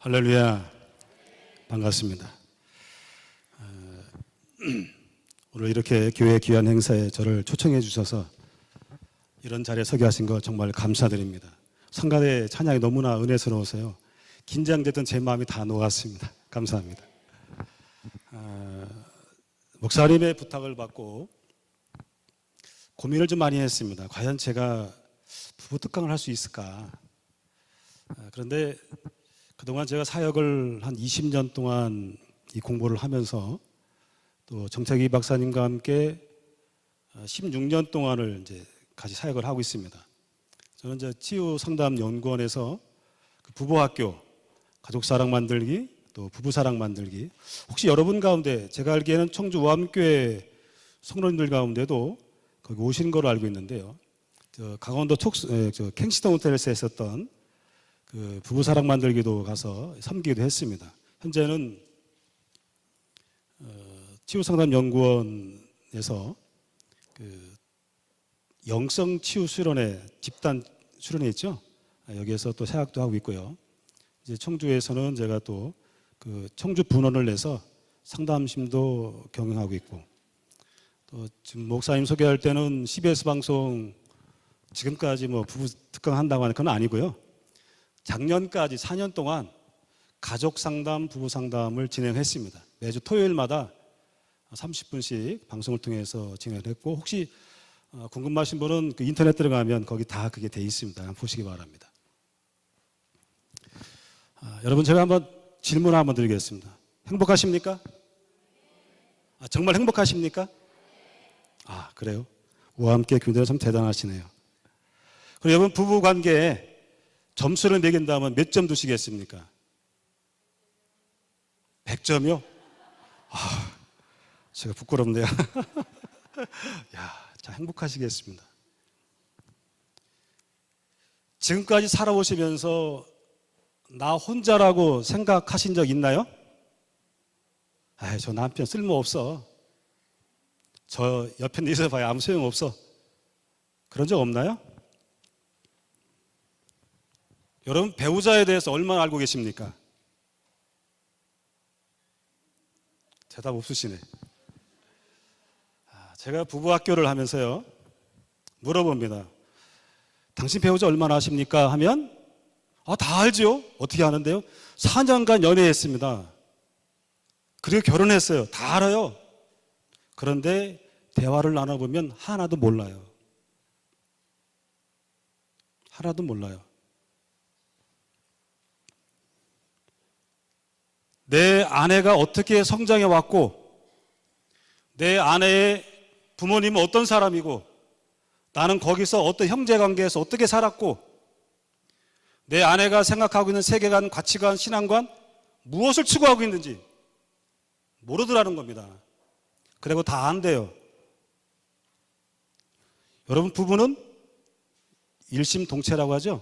할렐루야, 반갑습니다. 오늘 이렇게 교회 귀한 행사에 저를 초청해 주셔서 이런 자리에 서게 하신 거 정말 감사드립니다. 성가대 찬양이 너무나 은혜스러워서요, 긴장됐던 제 마음이 다 녹았습니다. 감사합니다. 목사님의 부탁을 받고 고민을 좀 많이 했습니다. 과연 제가 부부 특강을 할 수 있을까? 그런데 그동안 제가 사역을 한 20년 동안 이 공부를 하면서 또 정태기 박사님과 함께 16년 동안을 이제 같이 사역을 하고 있습니다. 저는 이제 치유상담연구원에서 그 부부학교, 가족사랑 만들기, 또 부부사랑 만들기. 혹시 여러분 가운데 제가 알기에는 청주 우암교회 성도님들 가운데도 거기 오신 걸로 알고 있는데요. 강원도 캥시동 호텔에서 했었던 그 부부사랑 만들기도 가서 섬기기도 했습니다. 현재는 치유상담연구원에서 그 영성치유수련회 집단 수련회 있죠. 여기에서 또 사역도 하고 있고요. 이제 청주에서는 제가 또 그 청주 분원을 내서 상담심도 경영하고 있고, 또 지금 목사님 소개할 때는 CBS 방송 지금까지 뭐 부부 특강 한다고 하는 건 아니고요. 작년까지 4년 동안 가족 상담, 부부 상담을 진행했습니다. 매주 토요일마다 30분씩 방송을 통해서 진행을 했고, 혹시 궁금하신 분은 그 인터넷 들어가면 거기 다 그게 돼 있습니다. 한번 보시기 바랍니다. 여러분, 제가 한번 질문 한번 드리겠습니다. 행복하십니까? 정말 행복하십니까? 그래요? 우와 함께 교대가 참 대단하시네요. 그럼 여러분, 부부 관계에 점수를 매긴다면 몇 점 두시겠습니까? 100점이요? 제가 부끄럽네요. 참 행복하시겠습니다. 지금까지 살아오시면서 나 혼자라고 생각하신 적 있나요? 저 남편 쓸모없어. 저 옆에 있어봐야 아무 소용없어. 그런 적 없나요? 여러분, 배우자에 대해서 얼마나 알고 계십니까? 대답 없으시네. 제가 부부학교를 하면서요, 물어봅니다. 당신 배우자 얼마나 아십니까? 하면 다 알죠. 어떻게 아는데요? 4년간 연애했습니다. 그리고 결혼했어요. 다 알아요. 그런데 대화를 나눠보면 하나도 몰라요. 하나도 몰라요. 내 아내가 어떻게 성장해 왔고, 내 아내의 부모님은 어떤 사람이고, 나는 거기서 어떤 형제관계에서 어떻게 살았고, 내 아내가 생각하고 있는 세계관, 가치관, 신앙관, 무엇을 추구하고 있는지 모르더라는 겁니다. 그리고 다 안돼요. 여러분, 부부는 일심동체라고 하죠.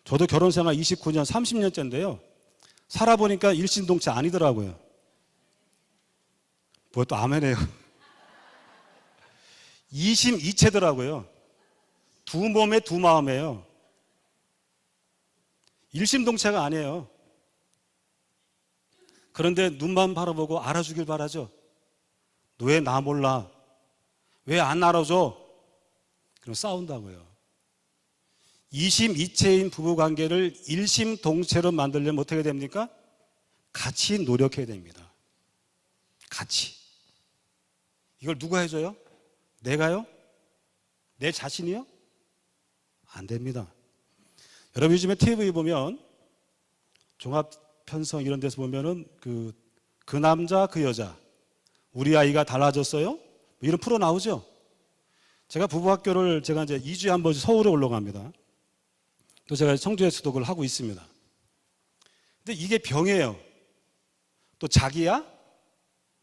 저도 결혼생활 29년, 30년째인데요. 살아보니까 일심동체 아니더라고요. 뭐 또 아멘해요. 이심이체더라고요. 두 몸에 두 마음이에요. 일심동체가 아니에요. 그런데 눈만 바라보고 알아주길 바라죠. 너 왜 나 몰라? 왜 안 알아줘? 그럼 싸운다고요. 이심이체인 부부관계를 일심동체로 만들려면 어떻게 됩니까? 같이 노력해야 됩니다. 같이. 이걸 누가 해줘요? 내가요? 내 자신이요? 안 됩니다. 여러분, 요즘에 TV 보면 종합편성 이런 데서 보면은 그 남자 그 여자, 우리 아이가 달라졌어요? 이런 프로 나오죠. 제가 부부학교를 제가 이제 2주에 한 번씩 서울에 올라갑니다. 또 제가 청주에서도 그걸 하고 있습니다. 근데 이게 병이에요. 또 자기야?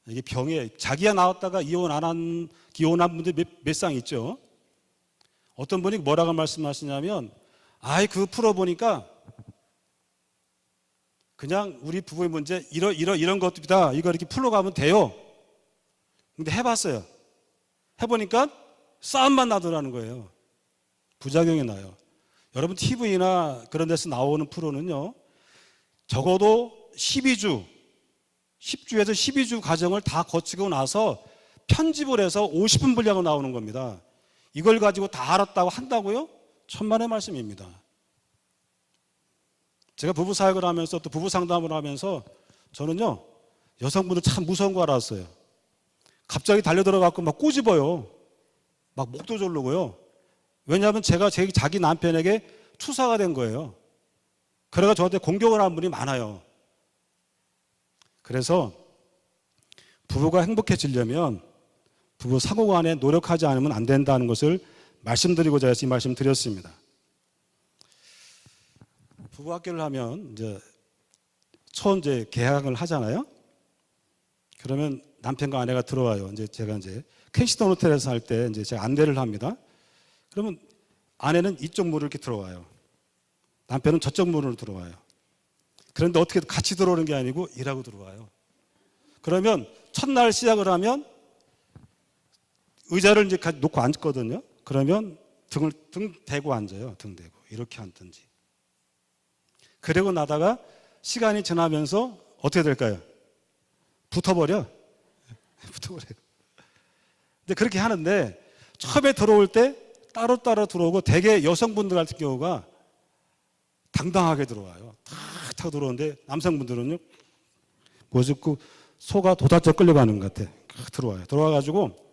이게 병이에요. 자기야 나왔다가 이혼한 분들 몇 쌍 있죠. 어떤 분이 뭐라고 말씀하시냐면, 그 프로 보니까 그냥 우리 부부의 문제 이런 것들이다. 이거 이렇게 풀어가면 돼요. 근데 해봤어요. 해보니까 싸움만 나더라는 거예요. 부작용이 나요. 여러분, TV나 그런 데서 나오는 프로는요, 적어도 10주에서 12주 과정을 다 거치고 나서 편집을 해서 50분 분량으로 나오는 겁니다. 이걸 가지고 다 알았다고 한다고요? 천만의 말씀입니다. 제가 부부 사역을 하면서 또 부부 상담을 하면서 저는요, 여성분들 참 무서운 거 알았어요. 갑자기 달려들어갖고 막 꼬집어요. 막 목도 조르고요. 왜냐하면 제가 자기 남편에게 투사가 된 거예요. 그래가 저한테 공격을 한 분이 많아요. 그래서 부부가 행복해지려면 부부 상호간에 노력하지 않으면 안 된다는 것을 말씀드리고자 해서 이 말씀 드렸습니다. 부부 학교를 하면 처음 계약을 하잖아요. 그러면 남편과 아내가 들어와요. 제가 켄시턴 호텔에서 할 때 제가 안내를 합니다. 그러면 아내는 이쪽 문으로 이렇게 들어와요. 남편은 저쪽 문으로 들어와요. 그런데 어떻게 같이 들어오는 게 아니고 일하고 들어와요. 그러면 첫날 시작을 하면 의자를 놓고 앉거든요. 그러면 등 대고 앉아요. 등 대고 이렇게 앉든지. 그러고 나다가 시간이 지나면서 어떻게 될까요? 붙어버려요. 근데 그렇게 하는데 처음에 들어올 때 따로따로 들어오고 대개 여성분들 같은 경우가 당당하게 들어와요. 탁 들어오는데 남성분들은요, 그 소가 도다져 끌려가는 것 같아. 들어와요. 들어와가지고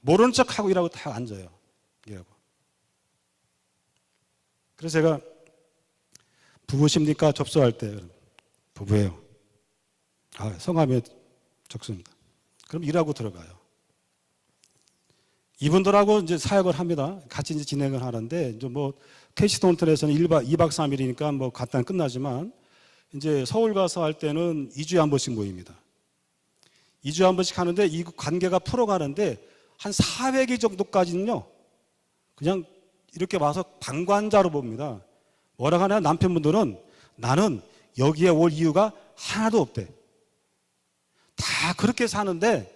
모르는 척하고 일하고 딱 앉아요. 일하고. 그래서 제가 부부십니까? 접수할 때 부부예요. 성함에 적습니다. 그럼 일하고 들어가요. 이분들하고 사역을 합니다. 같이 진행을 하는데 켄시턴 호텔에서는 2박 3일이니까 간단히 끝나지만 서울 가서 할 때는 2주에 한 번씩 모입니다. 2주에 한 번씩 하는데 이 관계가 풀어가는데 한 400일 정도까지는요, 그냥 이렇게 와서 방관자로 봅니다. 뭐라 하냐, 남편분들은 나는 여기에 올 이유가 하나도 없대. 다 그렇게 사는데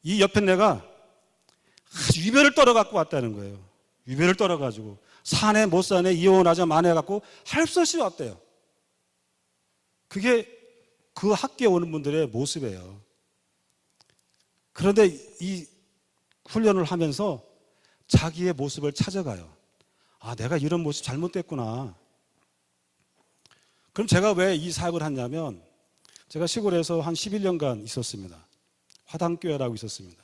이 옆에 내가 위배를 떨어갖고 왔다는 거예요. 위배를 떨어가지고 사내 못 사내 이혼하자 만해갖고 할 수 없이 왔대요. 그게 그 학교에 오는 분들의 모습이에요. 그런데 이 훈련을 하면서 자기의 모습을 찾아가요. 내가 이런 모습 잘못됐구나. 그럼 제가 왜 이 사역을 했냐면, 제가 시골에서 한 11년간 있었습니다. 화당교회라고 있었습니다.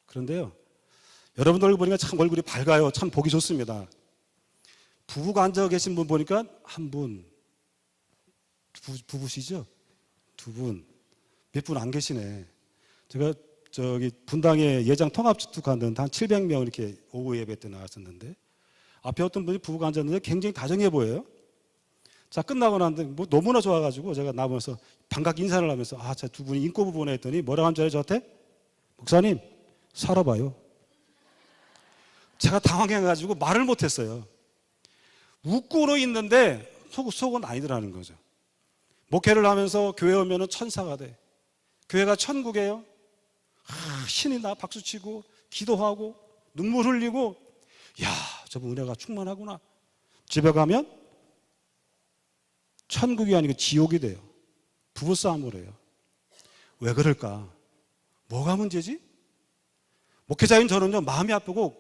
그런데요, 여러분들 얼굴 보니까 참 얼굴이 밝아요. 참 보기 좋습니다. 부부가 앉아 계신 분 보니까 한 분, 부부시죠? 두 분, 몇 분 안 계시네. 제가 분당에 예장 통합주택 갔는데 한 700명 이렇게 오후 예배 때 나왔었는데, 앞에 어떤 분이 부부가 앉았는데 굉장히 다정해 보여요. 자, 끝나고 났는데 너무나 좋아가지고 제가 나오면서 반갑게 인사를 하면서 자, 두 분이 인꼬부 보내 했더니 뭐라고 한 줄 알아요, 저한테? 목사님, 살아봐요. 제가 당황해가지고 말을 못했어요. 웃고로 있는데 속은 아니더라는 거죠. 목회를 하면서 교회 오면은 천사가 돼. 교회가 천국이에요. 신이 나 박수치고 기도하고 눈물 흘리고, 야, 저분 은혜가 충만하구나. 집에 가면 천국이 아니고 지옥이 돼요. 부부싸움을 해요. 왜 그럴까? 뭐가 문제지? 목회자인 저는요, 마음이 아프고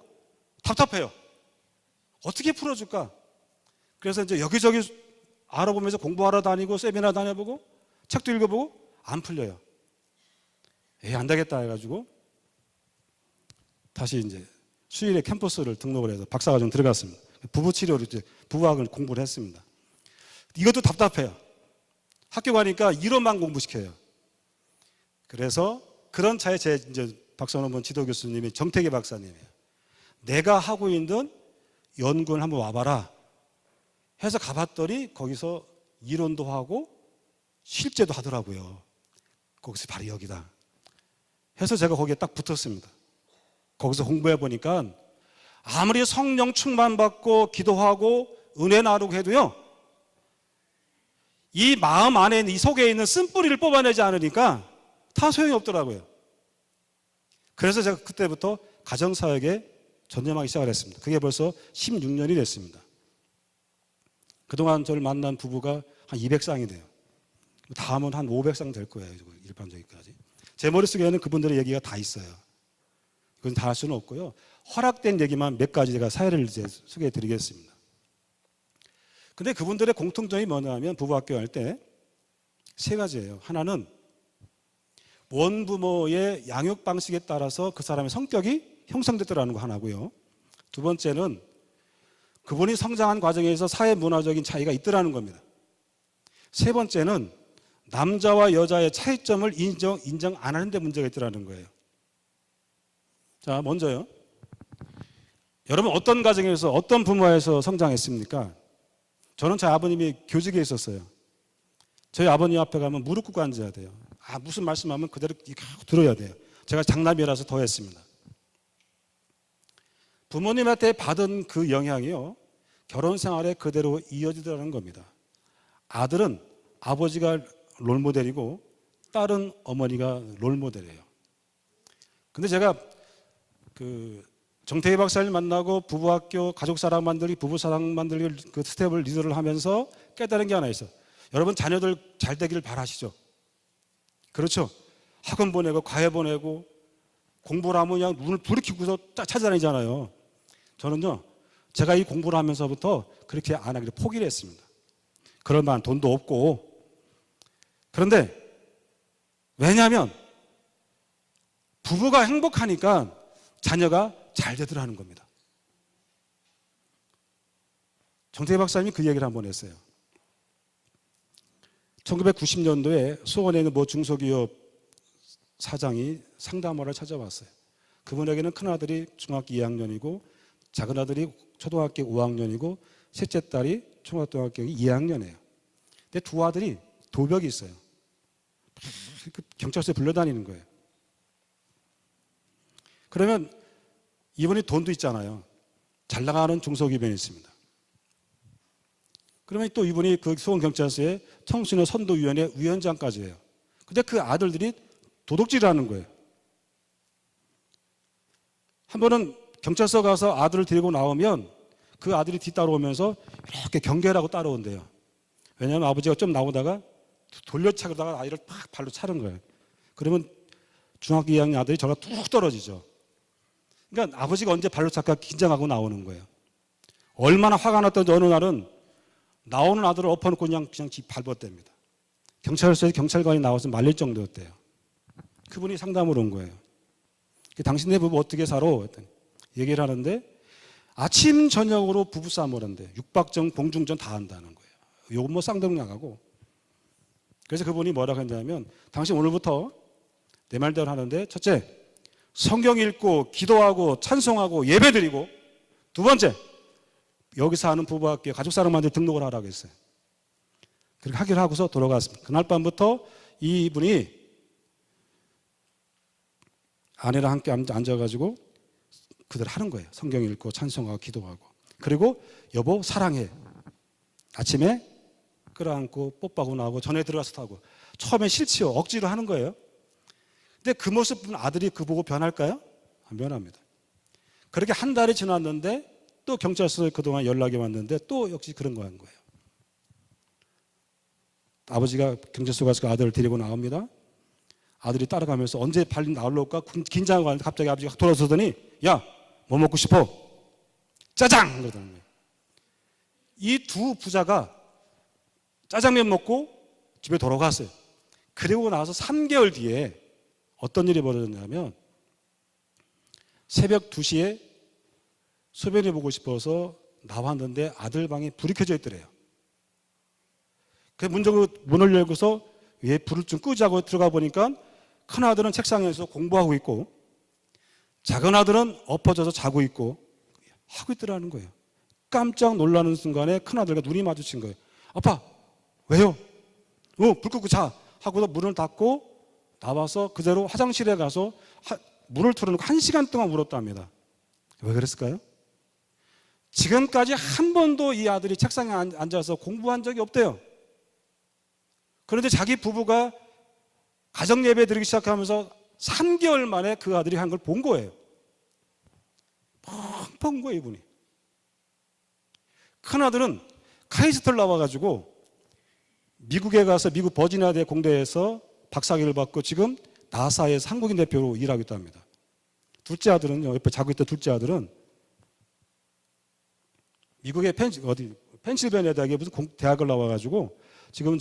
답답해요. 어떻게 풀어줄까? 그래서 여기저기 알아보면서 공부하러 다니고 세미나 다녀보고 책도 읽어보고 안 풀려요. 안 되겠다 해가지고 다시 수일에 캠퍼스를 등록을 해서 박사과정 들어갔습니다. 부부치료로 부부학을 공부를 했습니다. 이것도 답답해요. 학교 가니까 이론만 공부시켜요. 그래서 그런 차에 제 박선원 지도 교수님이 정태기 박사님이에요. 내가 하고 있는 연구를 한번 와봐라 해서 가봤더니 거기서 이론도 하고 실제도 하더라고요. 거기서 바로 여기다 해서 제가 거기에 딱 붙었습니다. 거기서 공부해 보니까 아무리 성령 충만 받고 기도하고 은혜 나누고 해도요, 이 마음 안에 이 속에 있는 쓴뿌리를 뽑아내지 않으니까 다 소용이 없더라고요. 그래서 제가 그때부터 가정사역에 전념하기 시작을 했습니다. 그게 벌써 16년이 됐습니다. 그동안 저를 만난 부부가 한 200쌍이 돼요. 다 하면 한 500상 될 거예요. 일반적인까지. 제 머릿속에는 그분들의 얘기가 다 있어요. 그건 다 할 수는 없고요. 허락된 얘기만 몇 가지 제가 사례를 이제 소개해 드리겠습니다. 근데 그분들의 공통점이 뭐냐면 부부학교 할 때 세 가지예요. 하나는 원부모의 양육 방식에 따라서 그 사람의 성격이 형성됐더라는 거 하나고요. 두 번째는 그분이 성장한 과정에서 사회 문화적인 차이가 있더라는 겁니다. 세 번째는 남자와 여자의 차이점을 인정 안 하는 데 문제가 있더라는 거예요. 자, 먼저요. 여러분 어떤 가정에서 어떤 부모에서 성장했습니까? 저는 제 아버님이 교직에 있었어요. 저희 아버님 앞에 가면 무릎 꿇고 앉아야 돼요. 무슨 말씀하면 그대로 들어야 돼요. 제가 장남이라서 더 했습니다. 부모님한테 받은 그 영향이요, 결혼 생활에 그대로 이어지더라는 겁니다. 아들은 아버지가 롤모델이고 딸은 어머니가 롤모델이에요. 근데 제가 정태희 박사를 만나고 부부학교 가족사랑 만들기, 부부사랑 만들기 그 스텝을 리더를 하면서 깨달은 게 하나 있어요. 여러분 자녀들 잘 되기를 바라시죠? 그렇죠? 학원 보내고 과외 보내고 공부를 하면 그냥 눈을 부르키고서 찾아다니잖아요. 저는요, 제가 이 공부를 하면서부터 그렇게 안 하기로 포기를 했습니다. 그럴 만한 돈도 없고. 그런데 왜냐하면 부부가 행복하니까 자녀가 잘 되더라는 겁니다. 정태희 박사님이 그 얘기를 한번 했어요. 1990년도에 수원에 있는 모 중소기업 사장이 상담원을 찾아왔어요. 그분에게는 큰아들이 중학교 2학년이고 작은 아들이 초등학교 5학년이고 셋째 딸이 초등학교 2학년이에요. 근데 두 아들이 도벽이 있어요. 경찰서에 불려다니는 거예요. 그러면 이분이 돈도 있잖아요. 잘 나가는 중소기업이 있습니다. 그러면 또 이분이 그 수원경찰서의 청소년 선도위원회 위원장까지 해요. 근데 그 아들들이 도둑질을 하는 거예요. 한 번은 경찰서 가서 아들을 데리고 나오면 그 아들이 뒤따라오면서 이렇게 경계를 하고 따라온대요. 왜냐하면 아버지가 좀 나오다가 돌려차다가 아이를 팍 발로 차는 거예요. 그러면 중학교 2학년 아들이 저가 뚝 떨어지죠. 그러니까 아버지가 언제 발로 찰까 긴장하고 나오는 거예요. 얼마나 화가 났던지 어느 날은 나오는 아들을 엎어놓고 그냥 밟았답니다. 경찰서에서 경찰관이 나와서 말릴 정도였대요. 그분이 상담을 온 거예요. 당신네 부부 어떻게 살아? 했더니 얘기를 하는데 아침 저녁으로 부부싸움을 한대. 육박전 공중전 다 한다는 거예요. 요건 뭐 쌍둥이하고. 그래서 그분이 뭐라고 했냐면 당신 오늘부터 내 말대로 하는데 첫째, 성경 읽고 기도하고 찬송하고 예배드리고, 두 번째, 여기서 하는 부부학교에 가족사랑만들 등록을 하라고 했어요. 그렇게 하기로 하고서 돌아갔습니다. 그날 밤부터 이분이 아내랑 함께 앉아가지고 그대로 하는 거예요. 성경 읽고 찬송하고 기도하고. 그리고 여보 사랑해. 아침에 끌어안고 뽀뽀하고 나오고 전에 들어가서 하고. 처음에 싫지요. 억지로 하는 거예요. 근데 그 모습 보면 아들이 그 보고 변할까요? 안 변합니다. 그렇게 한 달이 지났는데 또 경찰서에 그동안 연락이 왔는데 또 역시 그런 거 한 거예요. 아버지가 경찰서 가서 그 아들을 데리고 나옵니다. 아들이 따라가면서 언제 발리 나올까 긴장하고 하는데 갑자기 아버지가 돌아서더니 야, 뭐 먹고 싶어? 짜장! 그러더니 이 두 부자가 짜장면 먹고 집에 돌아갔어요. 그리고 나서 3개월 뒤에 어떤 일이 벌어졌냐면 새벽 2시에 소변이 보고 싶어서 나왔는데 아들 방에 불이 켜져 있더래요. 그 문을 열고서 왜 불을 좀 끄자고 들어가 보니까 큰 아들은 책상에서 공부하고 있고 작은 아들은 엎어져서 자고 있고 하고 있더라는 거예요. 깜짝 놀라는 순간에 큰 아들과 눈이 마주친 거예요. 아빠, 왜요? 불 끄고 자 하고서 문을 닫고 나와서 그대로 화장실에 가서 문을 틀어놓고 1시간 동안 울었답니다. 왜 그랬을까요? 지금까지 한 번도 이 아들이 책상에 앉아서 공부한 적이 없대요. 그런데 자기 부부가 가정예배 드리기 시작하면서 3개월 만에 그 아들이 한 걸 본 거예요. 펑 본 거예요, 이분이. 큰 아들은 카이스트를 나와가지고 미국에 가서 미국 버지니아대 공대에서 박사학위를 받고 지금 나사에서 한국인 대표로 일하고 있다 합니다. 둘째 아들은요, 옆에 자고 있던 둘째 아들은 미국의 펜실베니아 대학에 무슨 대학을 나와가지고 지금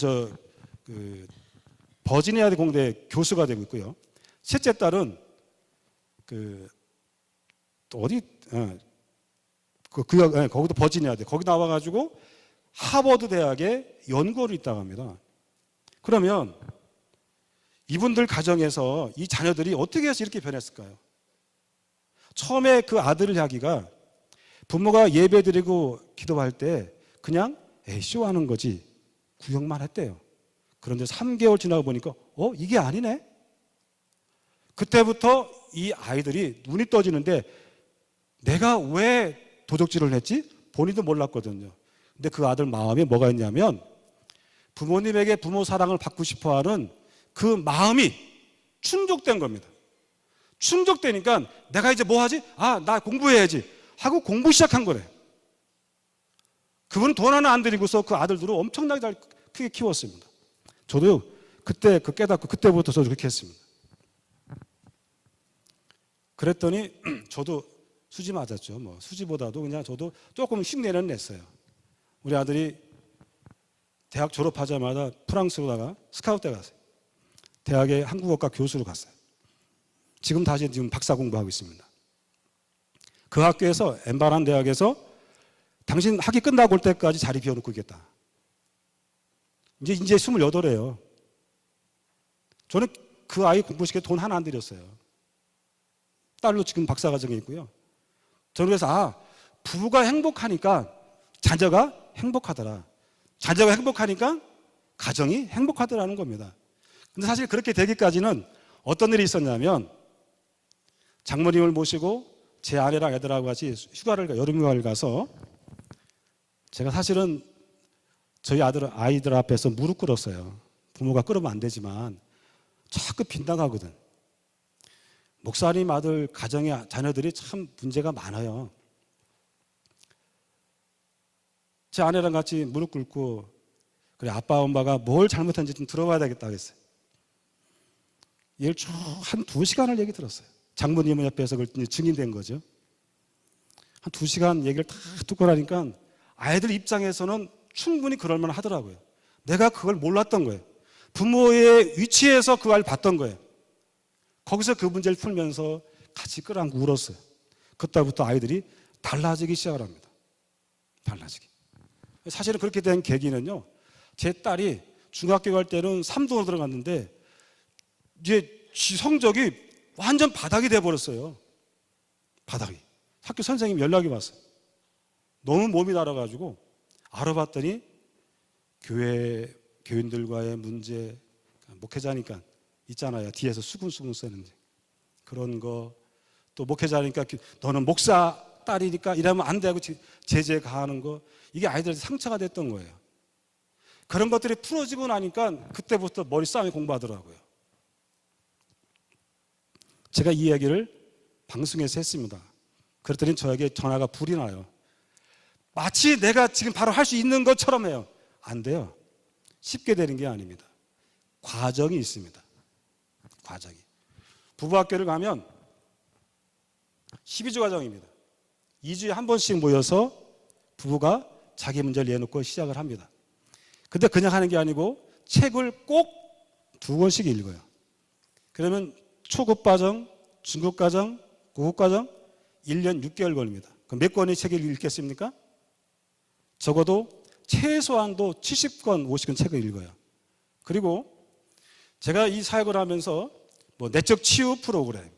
버지니아대 공대 교수가 되고 있고요. 셋째 딸은 거기도 버지니아대 거기 나와가지고 하버드 대학에 연구원으로 있다고 합니다. 그러면 이분들 가정에서 이 자녀들이 어떻게 해서 이렇게 변했을까요? 처음에 그 아들을 하기가 부모가 예배 드리고 기도할 때 그냥 쇼하는 거지 구경만 했대요. 그런데 3개월 지나고 보니까 이게 아니네. 그때부터 이 아이들이 눈이 떠지는데 내가 왜 도적질을 했지? 본인도 몰랐거든요. 근데 그 아들 마음에 뭐가 있냐면 부모님에게 부모 사랑을 받고 싶어하는 그 마음이 충족된 겁니다. 충족되니까 내가 이제 뭐 하지? 나 공부해야지 하고 공부 시작한 거래. 그분은 돈 하나 안 들이고서 그 아들들을 엄청나게 잘 크게 키웠습니다. 저도 그때 깨닫고 그때부터 저도 그렇게 했습니다. 그랬더니 저도 수지 맞았죠. 수지보다도 그냥 저도 조금 흉내는 냈어요. 우리 아들이 대학 졸업하자마자 프랑스로다가 스카우트에 갔어요. 대학에 한국어과 교수로 갔어요. 지금 박사 공부하고 있습니다. 그 학교에서 엠바란 대학에서 당신 학위 끝나고 올 때까지 자리 비워놓고 있겠다. 이제 28이에요. 저는 그 아이 공부시켜 돈 하나 안 들였어요. 딸로 지금 박사과정에 있고요. 저는 그래서 부부가 행복하니까 자녀가 행복하더라. 자녀가 행복하니까 가정이 행복하더라는 겁니다. 근데 사실 그렇게 되기까지는 어떤 일이 있었냐면 장모님을 모시고 제 아내랑 애들하고 같이 여름휴가를 가서 제가 사실은 저희 아이들 앞에서 무릎 꿇었어요. 부모가 꿇으면 안 되지만 자꾸 빗나가거든. 목사님 아들 가정의 자녀들이 참 문제가 많아요. 제 아내랑 같이 무릎 꿇고 그래 아빠 엄마가 뭘 잘못했는지 좀 들어봐야 되겠다 그랬어요. 얘를 쭉 한 2시간을 얘기 들었어요. 장모님 옆에서 그걸 증인된 거죠. 한 2시간 얘기를 다 듣고 나니까 아이들 입장에서는 충분히 그럴 만 하더라고요. 내가 그걸 몰랐던 거예요. 부모의 위치에서 그 아이를 봤던 거예요. 거기서 그 문제를 풀면서 같이 끌어안고 울었어요. 그때부터 아이들이 달라지기 시작을 합니다. 달라지기. 사실은 그렇게 된 계기는요. 제 딸이 중학교 갈 때는 3등으로 들어갔는데 이제 성적이 완전 바닥이 돼버렸어요. 바닥이. 학교 선생님이 연락이 왔어요. 너무 몸이 달아가지고 알아봤더니 교인들과의 문제, 목회자니까 있잖아요. 뒤에서 수근수근 쓰는지 그런 거, 또 목회자니까 너는 목사 딸이니까 이러면 안 되고 제재 가하는 거, 이게 아이들한테 상처가 됐던 거예요. 그런 것들이 풀어지고 나니까 그때부터 머리 싸움이 공부하더라고요. 제가 이 이야기를 방송에서 했습니다. 그랬더니 저에게 전화가 불이 나요. 마치 내가 지금 바로 할 수 있는 것처럼 해요. 안 돼요. 쉽게 되는 게 아닙니다. 과정이 있습니다. 과정이. 부부학교를 가면 12주 과정입니다. 2주에 한 번씩 모여서 부부가 자기 문제를 내놓고 시작을 합니다. 근데 그냥 하는 게 아니고 책을 꼭 2권씩 읽어요. 그러면 초급 과정, 중급 과정, 고급 과정 1년 6개월 걸립니다. 그럼 몇 권의 책을 읽겠습니까? 적어도 최소한도 70권, 50권 책을 읽어요. 그리고 제가 이 사역을 하면서 내적 치유 프로그램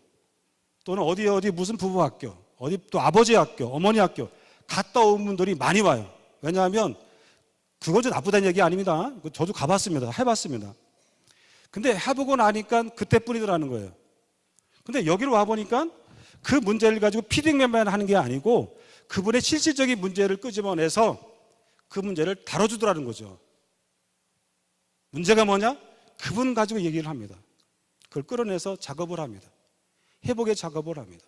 또는 어디 무슨 부부학교, 어디 또 아버지 학교, 어머니 학교 갔다 온 분들이 많이 와요. 왜냐하면 그건 좀 나쁘다는 얘기 아닙니다. 저도 가봤습니다. 해봤습니다. 근데 해보고 나니까 그때뿐이더라는 거예요. 근데 여기로 와보니까 그 문제를 가지고 피딩맨만 하는 게 아니고 그분의 실질적인 문제를 끄집어내서 그 문제를 다뤄주더라는 거죠. 문제가 뭐냐? 그분 가지고 얘기를 합니다. 그걸 끌어내서 작업을 합니다. 회복의 작업을 합니다.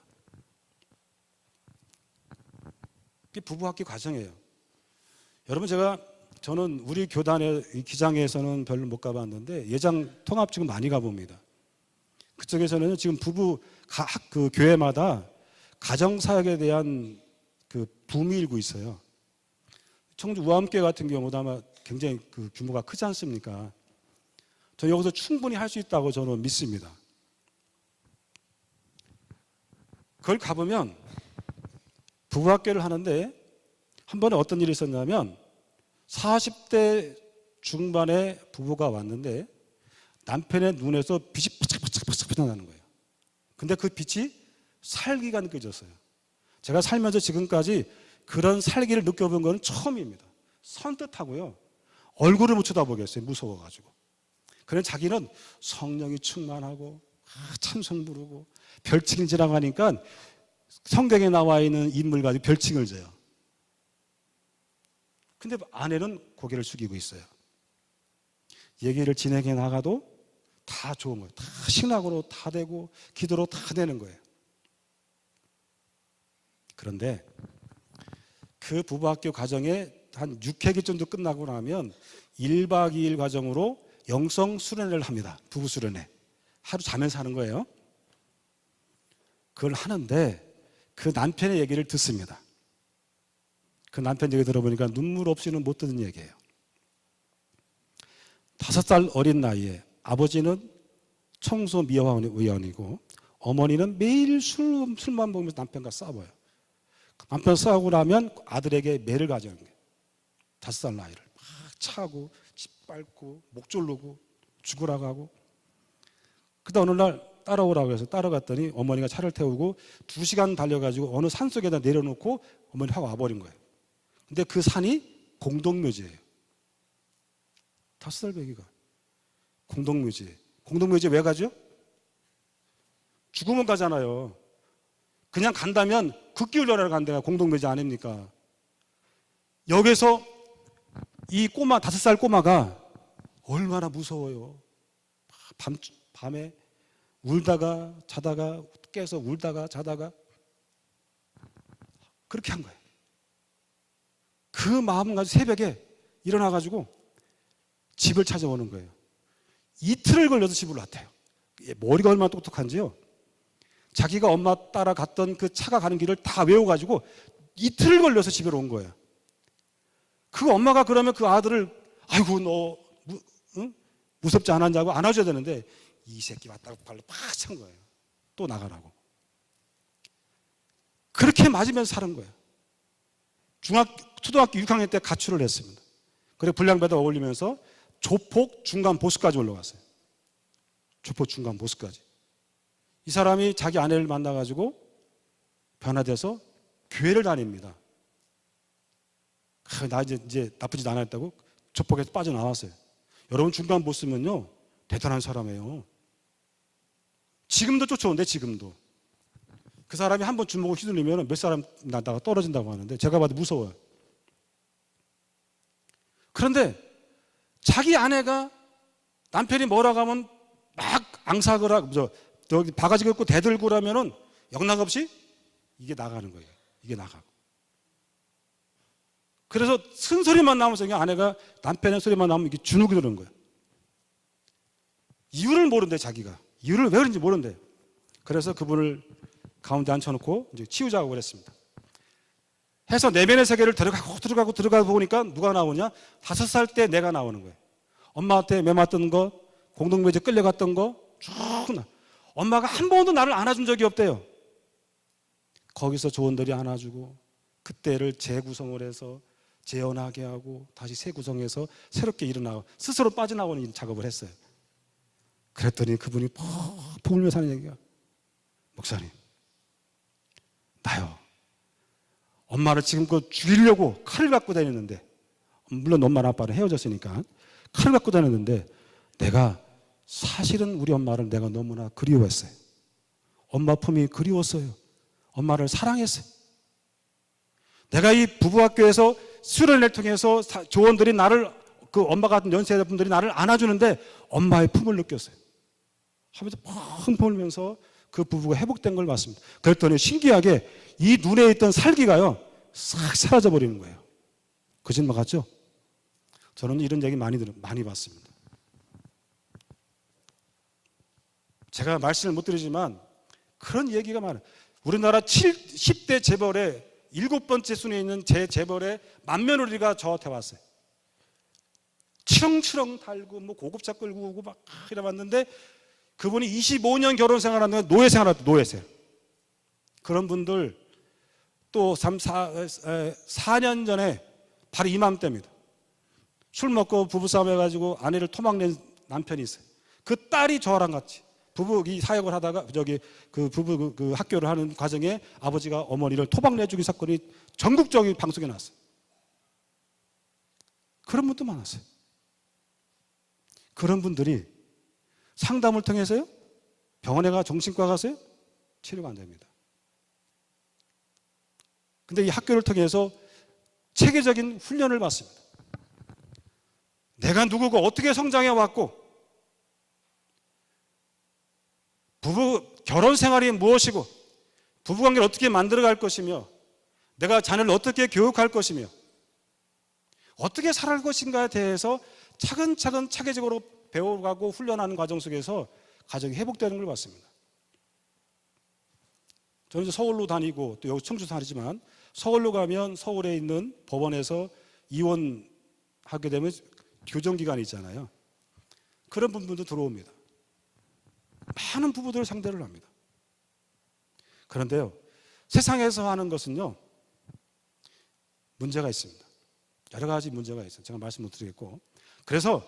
그게 부부학교 과정이에요. 여러분, 제가 저는 우리 교단의 이 기장에서는 별로 못 가봤는데 예장 통합 지금 많이 가봅니다. 그쪽에서는 지금 그 교회마다 가정사역에 대한 그 붐이 일고 있어요. 청주 우암교회 같은 경우도 아마 굉장히 그 규모가 크지 않습니까? 저는 여기서 충분히 할 수 있다고 저는 믿습니다. 그걸 가보면 부부학교를 하는데 한 번에 어떤 일이 있었냐면 40대 중반의 부부가 왔는데 남편의 눈에서 빛이 바짝바짝 나는 거예요. 근데 그 빛이 살기가 느껴졌어요. 제가 살면서 지금까지 그런 살기를 느껴본 건 처음입니다. 선뜻하고요. 얼굴을 못 쳐다보겠어요. 무서워가지고. 그런 자기는 성령이 충만하고 참성 부르고 별칭 지나가니까 성경에 나와 있는 인물 가지고 별칭을 줘요. 근데 아내는 고개를 숙이고 있어요. 얘기를 진행해 나가도 다 좋은 거예요. 다 신학으로 다 되고 기도로 다 되는 거예요. 그런데 그 부부학교 과정에 한 6회기 정도 끝나고 나면 1박 2일 과정으로 영성 수련회를 합니다. 부부 수련회. 하루 자면서 하는 거예요. 그걸 하는데 그 남편의 얘기를 듣습니다. 그 남편 얘기 들어보니까 눈물 없이는 못 듣는 얘기예요. 5살 어린 나이에 아버지는 청소미화위원이고 어머니는 매일 술만 먹으면서 남편과 싸워요. 남편 싸우고 나면 아들에게 매를 가져오는 거예요. 5살 나이를 막 차고 짓밟고 목 졸르고 죽으라고 하고. 그러다 어느 날 따라오라고 해서 따라갔더니 어머니가 차를 태우고 2시간 달려가지고 어느 산속에다 내려놓고 어머니 하고 와버린 거예요. 근데 그 산이 공동묘지예요. 5살 배기가 공동묘지. 공동묘지 왜 가죠? 죽으면 가잖아요. 그냥 간다면 극기훈련하러 간 데가 공동묘지 아닙니까? 여기서 이 꼬마 5살 꼬마가 얼마나 무서워요. 밤에 울다가 자다가 깨서 울다가 자다가 그렇게 한 거예요. 그 마음 가지고 새벽에 일어나가지고 집을 찾아오는 거예요. 이틀을 걸려서 집을 왔대요. 머리가 얼마나 똑똑한지요. 자기가 엄마 따라 갔던 그 차가 가는 길을 다 외워가지고 이틀을 걸려서 집에 온 거예요. 그 엄마가 그러면 그 아들을 아이고 너 무섭지 않았냐고 안아줘야 되는데 이 새끼 왔다고 발로 팍 찬 거예요. 또 나가라고. 그렇게 맞으면서 사는 거예요. 초등학교 6학년 때 가출을 했습니다. 그리고 불량배다 어울리면서 조폭 중간 보스까지 올라갔어요. 조폭 중간 보스까지. 이 사람이 자기 아내를 만나가지고 변화돼서 교회를 다닙니다. 나 이제 나쁜 짓 안 했다고 조폭에서 빠져나왔어요. 여러분 중간 보스면요 대단한 사람이에요. 지금도 쫓아오는데 지금도. 그 사람이 한번 주먹을 휘둘리면 몇 사람 나다가 떨어진다고 하는데 제가 봐도 무서워요. 그런데 자기 아내가 남편이 뭐라고 하면 막 앙삭을 하고 저기 바가지 긁고 대들고 그러면은 영락없이 이게 나가는 거예요. 이게 나가고. 그래서 쓴소리만 나오면서 아내가 남편의 소리만 나오면 이게 주눅이 드는 거예요. 이유를 모른대 자기가. 이유를 왜 그런지 모른대. 그래서 그분을 가운데 앉혀놓고 이제 치우자고 그랬습니다. 해서 내면의 세계를 들어가고 보니까 누가 나오냐? 5살 때 내가 나오는 거예요. 엄마한테 매 맞던 거, 공동묘지 끌려갔던 거 쭉 나. 엄마가 한 번도 나를 안아준 적이 없대요. 거기서 조원들이 안아주고 그때를 재구성을 해서 재현하게 하고 다시 재구성해서 새롭게 일어나고 스스로 빠져나오는 작업을 했어요. 그랬더니 그분이 펑 울면서 하는 얘기가 목사님 나요 엄마를 지금껏 죽이려고 칼을 갖고 다녔는데 물론 엄마랑 아빠는 헤어졌으니까 칼을 갖고 다녔는데 내가 사실은 우리 엄마를 내가 너무나 그리워했어요. 엄마 품이 그리웠어요. 엄마를 사랑했어요. 내가 이 부부학교에서 수련회를 통해서 조원들이 나를 그 엄마 같은 연세대분들이 나를 안아주는데 엄마의 품을 느꼈어요. 하면서 펑펑 울면서 그 부부가 회복된 걸 봤습니다. 그랬더니 신기하게 이 눈에 있던 살기가요 싹 사라져 버리는 거예요. 거짓말 같죠? 저는 이런 얘기 많이 봤습니다. 제가 말씀을 못 드리지만 그런 얘기가 많아요. 우리나라 10대 재벌의 7번째 순위에 있는 제 재벌의 맏며느리가 저한테 왔어요. 치렁치렁 달고 뭐 고급차 끌고 오고 막 이래 왔는데 그분이 25년 결혼 생활하는데 노예 생활하고 노예세요. 그런 분들 또 4년 전에 바로 이맘때입니다. 술 먹고 부부싸움 해가지고 아내를 토막낸 남편이 있어요. 그 딸이 저랑 같이 부부 사역을 하다가 그 부부 그 학교를 하는 과정에 아버지가 어머니를 토막내주기 사건이 전국적인 방송에 나왔어요. 그런 분도 많았어요. 그런 분들이 상담을 통해서요, 병원에 가 정신과 가서요, 치료가 안 됩니다. 근데 이 학교를 통해서 체계적인 훈련을 받습니다. 내가 누구고 어떻게 성장해 왔고, 부부 결혼 생활이 무엇이고, 부부관계를 어떻게 만들어갈 것이며, 내가 자녀를 어떻게 교육할 것이며, 어떻게 살아갈 것인가에 대해서 차근차근 체계적으로 배워가고 훈련하는 과정 속에서 가정이 회복되는 걸 봤습니다. 저는 이제 서울로 다니고 또 여기 청주 다니지만 서울로 가면 서울에 있는 법원에서 이혼하게 되면 교정기관이 있잖아요. 그런 분들도 들어옵니다. 많은 부부들을 상대를 합니다. 그런데요, 세상에서 하는 것은요, 문제가 있습니다. 여러 가지 문제가 있어요. 제가 말씀 못 드리겠고. 그래서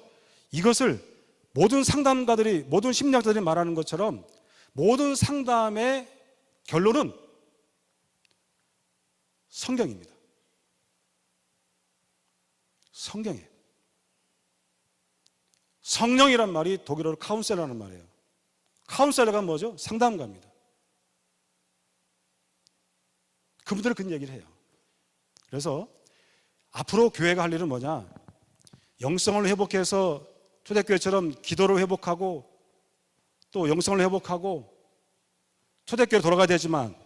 이것을 모든 상담가들이, 모든 심리학자들이 말하는 것처럼 모든 상담의 결론은 성경입니다. 성경이에요. 성령이란 말이 독일어로 카운셀러라는 말이에요. 카운셀러가 뭐죠? 상담가입니다. 그분들은 그런 얘기를 해요. 그래서 앞으로 교회가 할 일은 뭐냐? 영성을 회복해서 초대교회처럼 기도를 회복하고 또 영성을 회복하고 초대교회로 돌아가야 되지만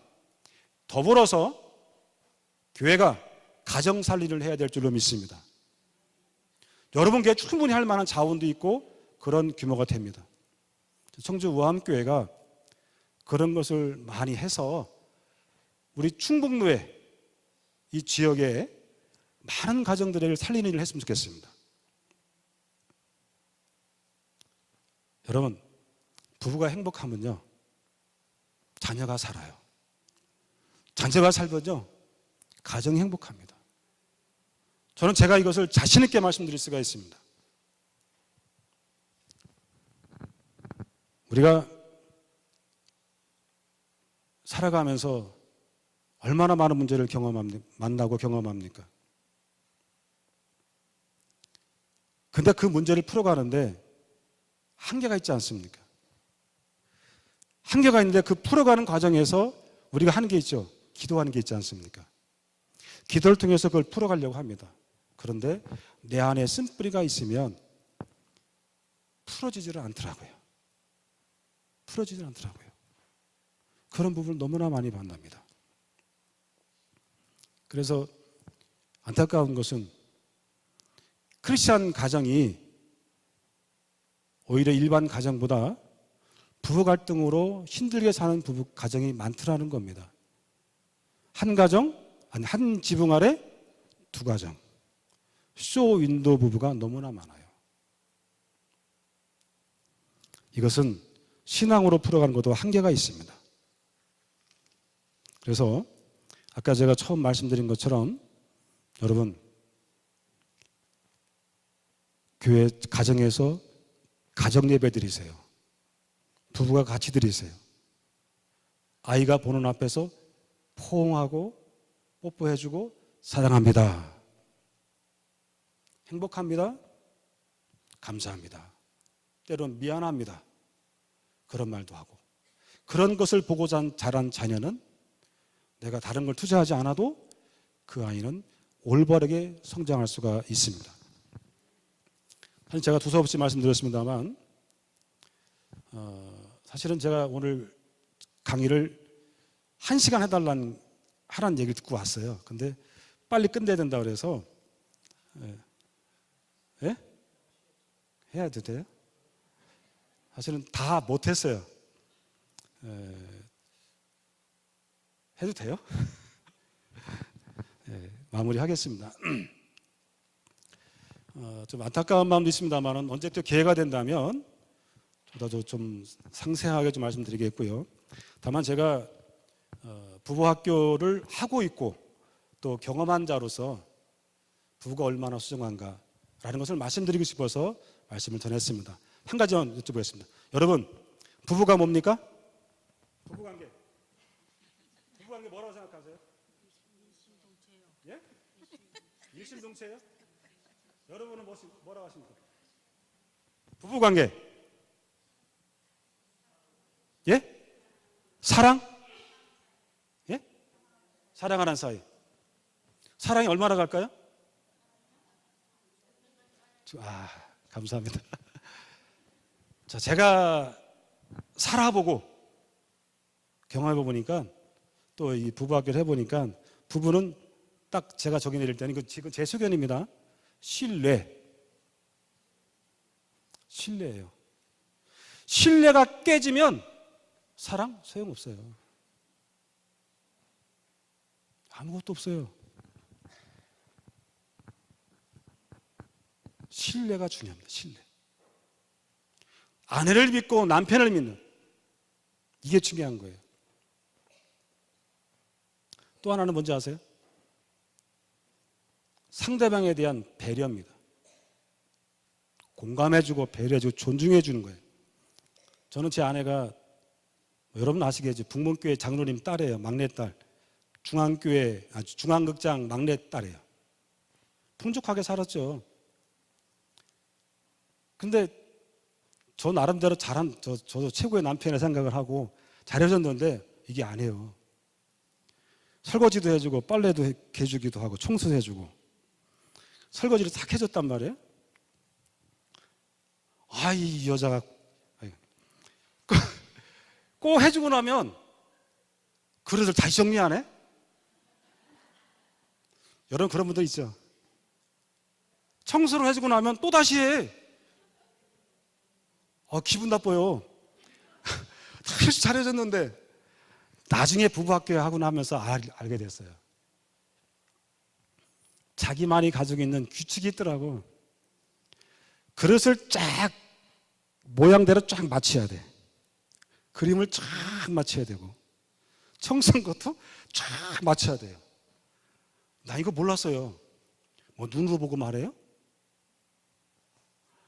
더불어서 교회가 가정 살리를 해야 될 줄로 믿습니다. 여러분 교회 충분히 할 만한 자원도 있고 그런 규모가 됩니다. 청주 우암교회가 그런 것을 많이 해서 우리 충북로에 이 지역에 많은 가정들을 살리는 일을 했으면 좋겠습니다. 여러분, 부부가 행복하면요, 자녀가 살아요. 자녀가 살면요, 가정이 행복합니다. 저는 제가 이것을 자신 있게 말씀드릴 수가 있습니다. 우리가 살아가면서 얼마나 많은 문제를 만나고 경험합니까? 근데 그 문제를 풀어가는데 한계가 있지 않습니까? 한계가 있는데 그 풀어가는 과정에서 우리가 하는 게 있죠. 기도하는 게 있지 않습니까? 기도를 통해서 그걸 풀어가려고 합니다. 그런데 내 안에 쓴뿌리가 있으면 풀어지지를 않더라고요. 풀어지질 않더라고요. 그런 부분을 너무나 많이 만납니다. 그래서 안타까운 것은 크리스찬 가정이 오히려 일반 가정보다 부부 갈등으로 힘들게 사는 부부 가정이 많더라는 겁니다. 한 가정, 아니 한 지붕 아래 두 가정. 쇼 윈도우 부부가 너무나 많아요. 이것은 신앙으로 풀어가는 것도 한계가 있습니다. 그래서 아까 제가 처음 말씀드린 것처럼 여러분, 교회 가정에서 가정 예배 드리세요. 부부가 같이 드리세요. 아이가 보는 앞에서 포옹하고 뽀뽀해주고 사랑합니다. 행복합니다. 감사합니다. 때론 미안합니다. 그런 말도 하고, 그런 것을 보고 자란 자녀는 내가 다른 걸 투자하지 않아도 그 아이는 올바르게 성장할 수가 있습니다. 사실 제가 두서없이 말씀드렸습니다만 사실은 제가 오늘 강의를 1시간 하라는 얘기를 듣고 왔어요. 근데 빨리 끝내야 된다고 그래서 예? 해야도 돼요? 사실은 다 못했어요. 해도 돼요? 마무리하겠습니다. 좀 안타까운 마음도 있습니다만 언제 또 기회가 된다면 저도 좀 상세하게 좀 말씀드리겠고요. 다만 제가 부부학교를 하고 있고 또 경험한 자로서 부부가 얼마나 소중한가라는 것을 말씀드리고 싶어서 말씀을 전했습니다. 한 가지만 여쭤보겠습니다. 여러분, 부부가 뭡니까? 부부관계. 부부관계 뭐라고 생각하세요? 일심동체요. 예? 일심동체요? 여러분은 뭐라고 하십니까? 부부관계. 예? 사랑? 예? 사랑하는 사이. 사랑이 얼마나 갈까요? 감사합니다. 자, 제가 살아보고 경험해 보니까 또 이 부부학교를 해보니까 부부는 딱 제가 적용 내릴 때는 지금 제 소견입니다. 신뢰예요. 신뢰가 깨지면 사랑 소용없어요. 아무것도 없어요. 신뢰가 중요합니다. 신뢰. 아내를 믿고 남편을 믿는 이게 중요한 거예요. 또 하나는 뭔지 아세요? 상대방에 대한 배려입니다. 공감해주고 배려해주고 존중해주는 거예요. 저는 제 아내가 여러분 아시겠죠? 북문교회 장로님 딸이에요. 막내딸. 중앙극장 막내딸이에요. 풍족하게 살았죠. 근데 저 나름대로 저도 최고의 남편의 생각을 하고 잘해줬는데 이게 아니에요. 설거지도 해주고 빨래도 해주기도 하고 청소도 해주고 설거지를 싹 해줬단 말이에요. 이 여자가 꼭 해주고 나면 그릇을 다시 정리하네? 여러분 그런 분들 있죠? 청소를 해주고 나면 또 다시 해. 기분 나빠요. 그래서 잘해줬는데 나중에 부부학교 하고 나면서 알게 됐어요. 자기만이 가지고 있는 규칙이 있더라고. 그릇을 쫙 모양대로 쫙 맞춰야 돼. 그림을 쫙 맞춰야 되고 청소한 것도 쫙 맞춰야 돼요. 나 이거 몰랐어요. 눈으로 보고 말해요?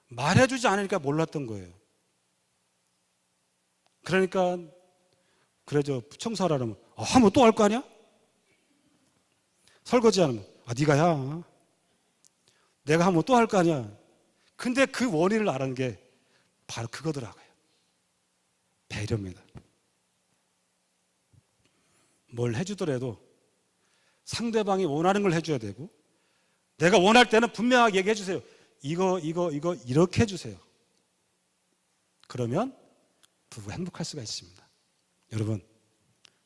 말해주지 않으니까 몰랐던 거예요. 그러니까 그래서 청소하라 그러면 하면 또 할 거 아니야? 설거지 하면 네가 해. 내가 하면 또 할 거 아니야. 근데 그 원인을 알아는 게 바로 그거더라고요. 배려입니다. 뭘 해주더라도 상대방이 원하는 걸 해줘야 되고 내가 원할 때는 분명하게 얘기해 주세요. 이거 이렇게 해주세요. 그러면 부부가 행복할 수가 있습니다. 여러분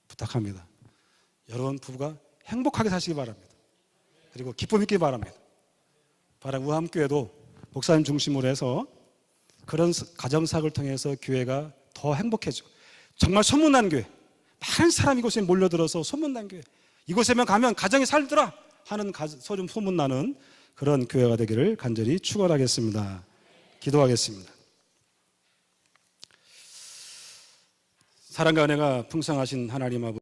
부탁합니다. 여러분 부부가 행복하게 사시기 바랍니다. 그리고 기쁨 있기 바랍니다. 우함교회도 목사님 중심으로 해서 그런 가정사역을 통해서 교회가 더 행복해지고 정말 소문난 교회, 많은 사람이 이곳에 몰려들어서 소문난 교회, 이곳에만 가면 가정이 살더라 하는 소문나는 그런 교회가 되기를 간절히 축원하겠습니다. 기도하겠습니다. 사랑과 은혜가 풍성하신 하나님 아버지,